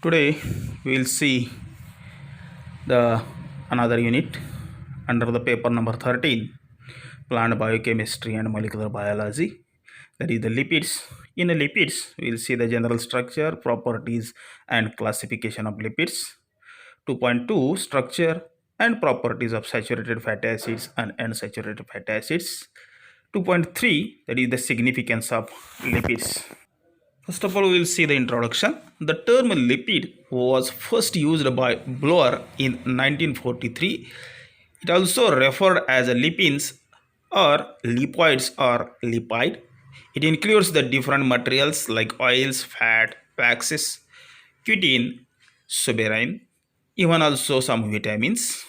Today we will see the another unit under the paper number 13, plant biochemistry and molecular biology, that is the lipids. In the lipids we will see the general structure, properties and classification of lipids. 2.2, structure and properties of saturated fatty acids and unsaturated fatty acids. 2.3, that is the significance of lipids. First of all, we will see the introduction. The term lipid was first used by Blower in 1943. It also referred as lipins or lipids or lipid. It includes the different materials like oils, fat, waxes, cutin, suberin, even also some vitamins.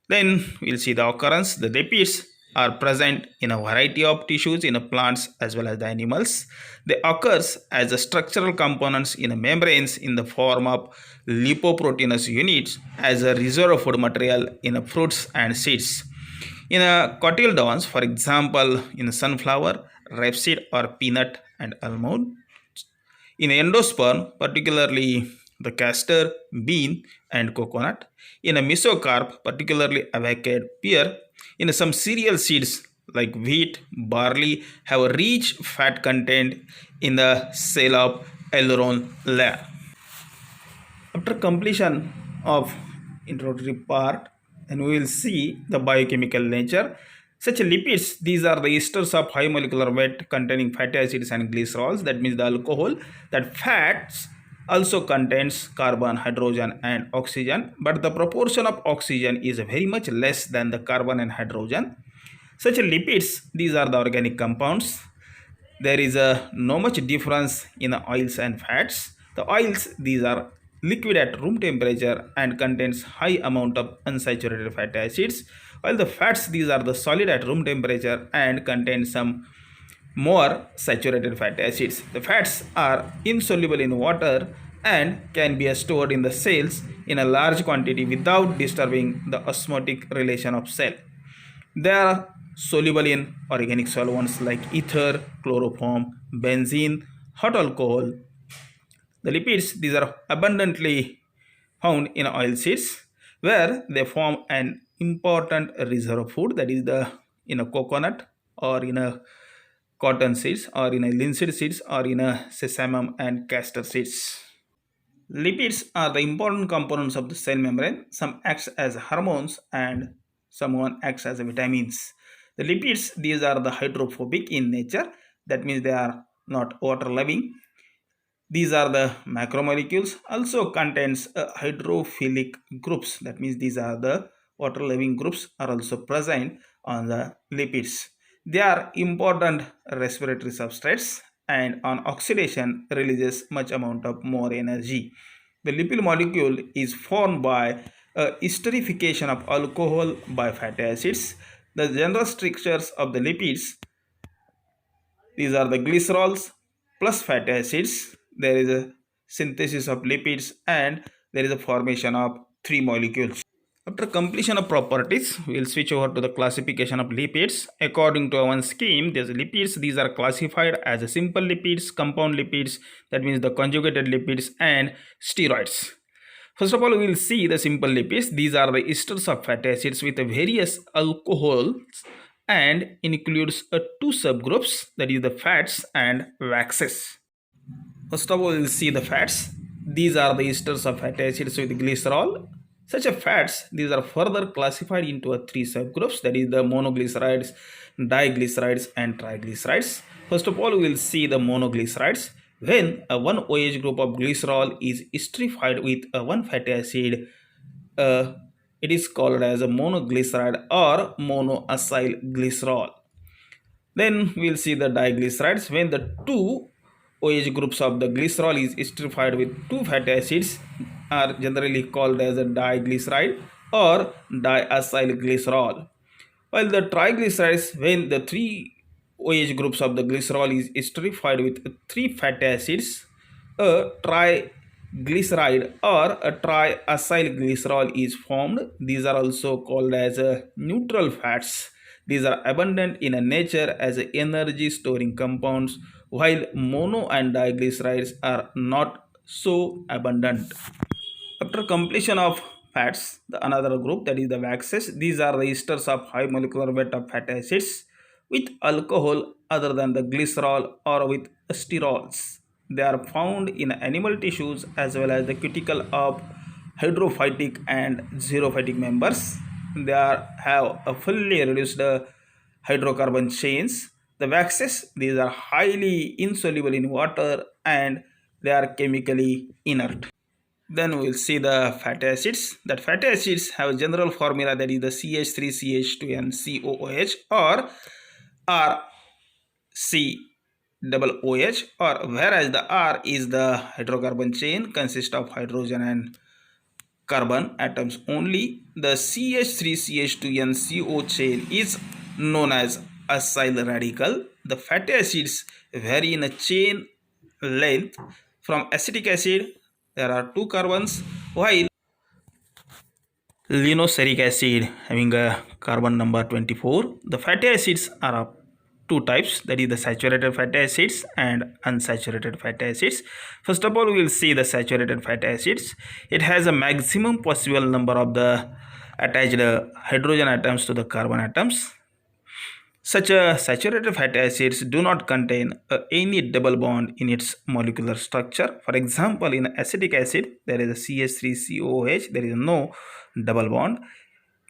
Then we'll see the occurrence. The lipids are present in a variety of tissues in plants as well as the animals. They occurs as a structural components in membranes in the form of lipoproteinous units as a reserve food material in fruits and seeds. In cotyledons, for example, in sunflower, rapeseed or peanut and almond. In endosperm, particularly the castor, bean, and coconut. In a mesocarp, particularly avocado, pear. In some cereal seeds like wheat, barley, have a rich fat content in the cell of aileron layer. After completion of introductory part, then we will see the biochemical nature. Such lipids, these are the esters of high molecular weight containing fatty acids and glycerols, that means the alcohol. That fats also contains carbon, hydrogen and oxygen, but the proportion of oxygen is very much less than the carbon and hydrogen. Such lipids, these are the organic compounds. There is no much difference in the oils and fats. The oils, these are liquid at room temperature and contains high amount of unsaturated fatty acids, while the fats, these are the solid at room temperature and contain some more saturated fatty acids. The fats are insoluble in water and can be stored in the cells in a large quantity without disturbing the osmotic relation of cell. They are soluble in organic solvents like ether, chloroform, benzene, hot alcohol. The lipids, these are abundantly found in oil seeds where they form an important reserve food, that is the in a coconut or in a cotton seeds or in a linseed seeds or in a sesame and castor seeds. Lipids are the important components of the cell membrane. Some acts as hormones and some one acts as vitamins. The lipids, these are the hydrophobic in nature, that means they are not water loving. These are the macromolecules, also contains hydrophilic groups, that means these are the water loving groups are also present on the lipids. They are important respiratory substrates and on oxidation releases much amount of more energy. The lipid molecule is formed by esterification of alcohol by fatty acids. The general structures of the lipids, these are the glycerols plus fatty acids. There is a synthesis of lipids and there is a formation of three molecules. After completion of properties, we will switch over to the classification of lipids. According to our scheme, these lipids, these are classified as simple lipids, compound lipids, that means the conjugated lipids and steroids. First of all, we will see the simple lipids. These are the esters of fatty acids with various alcohols and includes two subgroups, that is the fats and waxes. First of all, we will see the fats. These are the esters of fatty acids with glycerol. Such a fats, these are further classified into three subgroups, that is the monoglycerides, diglycerides and triglycerides. First of all, we will see the monoglycerides. When one OH group of glycerol is esterified with one fatty acid, it is called as a monoglyceride or monoacyl glycerol. Then we will see the diglycerides. When the two OH groups of the glycerol is esterified with two fatty acids, are generally called as a diglyceride or diacyl glycerol. While the triglycerides, when the three OH groups of the glycerol is esterified with three fatty acids, a triglyceride or a triacyl glycerol is formed. These are also called as neutral fats. These are abundant in nature as energy storing compounds, while mono and diglycerides are not so abundant. After completion of fats, the another group, that is the waxes. These are the esters of high molecular weight of fatty acids with alcohol other than the glycerol or with sterols. They are found in animal tissues as well as the cuticle of hydrophytic and xerophytic members. Have a fully reduced hydrocarbon chains. The waxes, these are highly insoluble in water and they are chemically inert. Then we will see the fatty acids. That fatty acids have a general formula, that is the CH3CH2 COOH or RCOOH, or whereas the R is the hydrocarbon chain consists of hydrogen and carbon atoms only. The CH3CH2 CO chain is known as acyl radical. The fatty acids vary in a chain length. From acetic acid there are two carbons, while linoleic acid having a carbon number 24. The fatty acids are of two types, that is the saturated fatty acids and unsaturated fatty acids. First of all, we will see the saturated fatty acids. It has a maximum possible number of the attached hydrogen atoms to the carbon atoms. Such saturated fatty acids do not contain any double bond in its molecular structure. For example, in acetic acid, there is a CH3COOH, there is no double bond.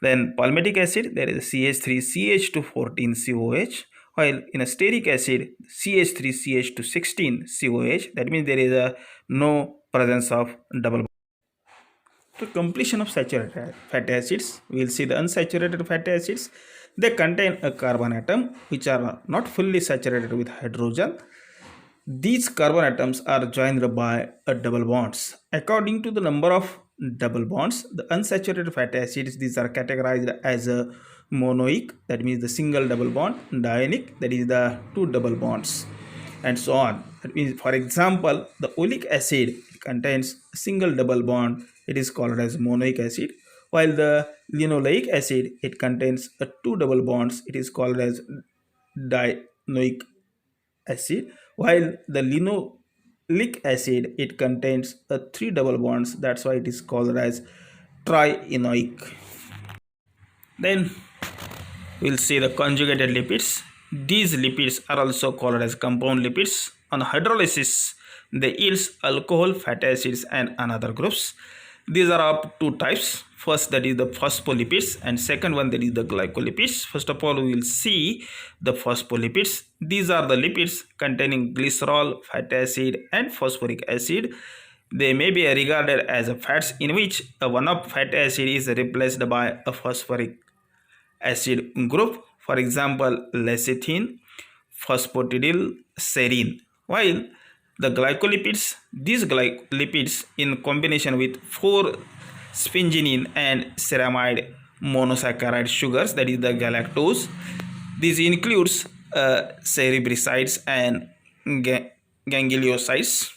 Then palmitic acid, there is a CH3CH214COH, while in a stearic acid, CH3CH216COH, that means there is no presence of double bond. To completion of saturated fatty acids, we will see the unsaturated fatty acids. They contain a carbon atom which are not fully saturated with hydrogen. These carbon atoms are joined by a double bonds. According to the number of double bonds, the unsaturated fatty acids, these are categorized as a monoic, that means the single double bond, dianic, that is the two double bonds, and so on. That means, for example, the oleic acid contains a single double bond, it is called as monoic acid, while the linoleic acid, it contains a two double bonds, it is called as dianoic acid, while the linoleic acid, it contains a three double bonds, that's why it is called as trienoic. Then we'll see the conjugated lipids. These lipids are also called as compound lipids. On hydrolysis, they yield alcohol, fatty acids and another groups. These are of two types. First, that is the phospholipids, and second one, that is the glycolipids. First of all, we will see the phospholipids. These are the lipids containing glycerol, fatty acid and phosphoric acid. They may be regarded as fats in which one of fatty acid is replaced by a phosphoric acid group, for example lecithin, phosphatidylserine. While the glycolipids, these glycolipids in combination with 4-sphingine and ceramide monosaccharide sugars, that is the galactose. This includes cerebricides and gangliosides.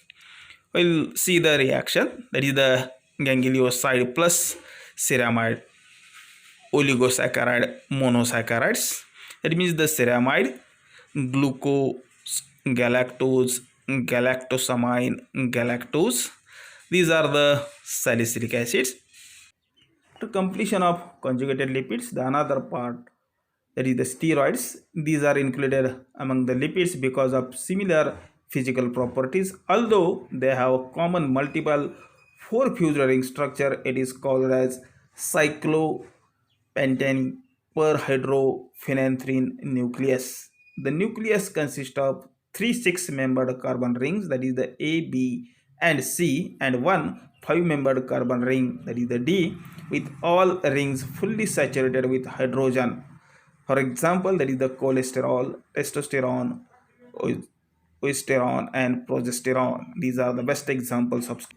We'll see the reaction, that is the ganglioside plus ceramide oligosaccharide monosaccharides. That means the ceramide, glucose, galactose, galactosamine, galactose. These are the salicylic acids. To completion of conjugated lipids, the another part, that is the steroids. These are included among the lipids because of similar physical properties. Although they have common multiple 4-fused ring structure, it is called as cyclopentane per hydrophenanthrin nucleus. The nucleus consists of 3 6-membered carbon rings, that is the A, B and C, and one 5-membered carbon ring, that is the D, with all rings fully saturated with hydrogen. For example, that is the cholesterol, testosterone, oestrone and progesterone. These are the best examples of.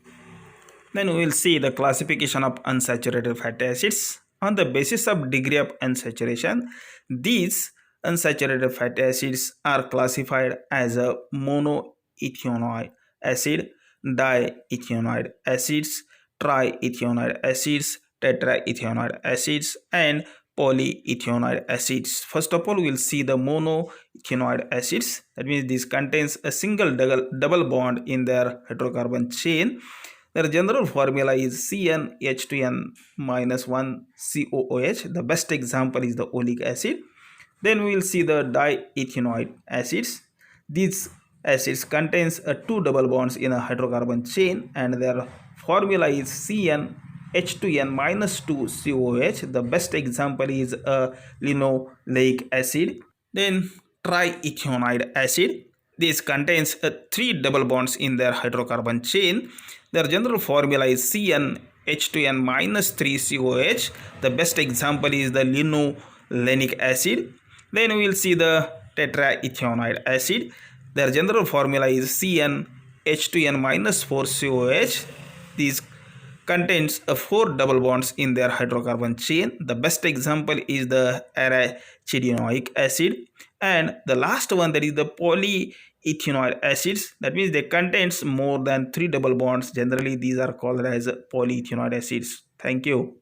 Then we will see the classification of unsaturated fatty acids. On the basis of degree of unsaturation, these unsaturated fatty acids are classified as a monoethanoic acid, diethanoic acids, triethanoic acids, tetraethanoic acids and polyethanoid acids. First of all, we will see the monoethanoid acids. That means this contains a single double bond in their hydrocarbon chain. Their general formula is CnH2n minus 1 COOH. The best example is the oleic acid. Then we will see the diethanoid acids. These acids contains two double bonds in a hydrocarbon chain, and their formula is CnH2n minus 2 COOH. The best example is linoleic acid. Then triethanoid acid. This contains three double bonds in their hydrocarbon chain. Their general formula is CnH2n minus 3 COOH. The best example is the linolenic acid. Then we will see the tetraethanoid acid. Their general formula is CnH2n minus 4 COOH. These contains four double bonds in their hydrocarbon chain. The best example is the arachidonic acid. And the last one, that is the polyethanoid acids. That means they contains more than three double bonds. Generally, these are called as polyethanoid acids. Thank you.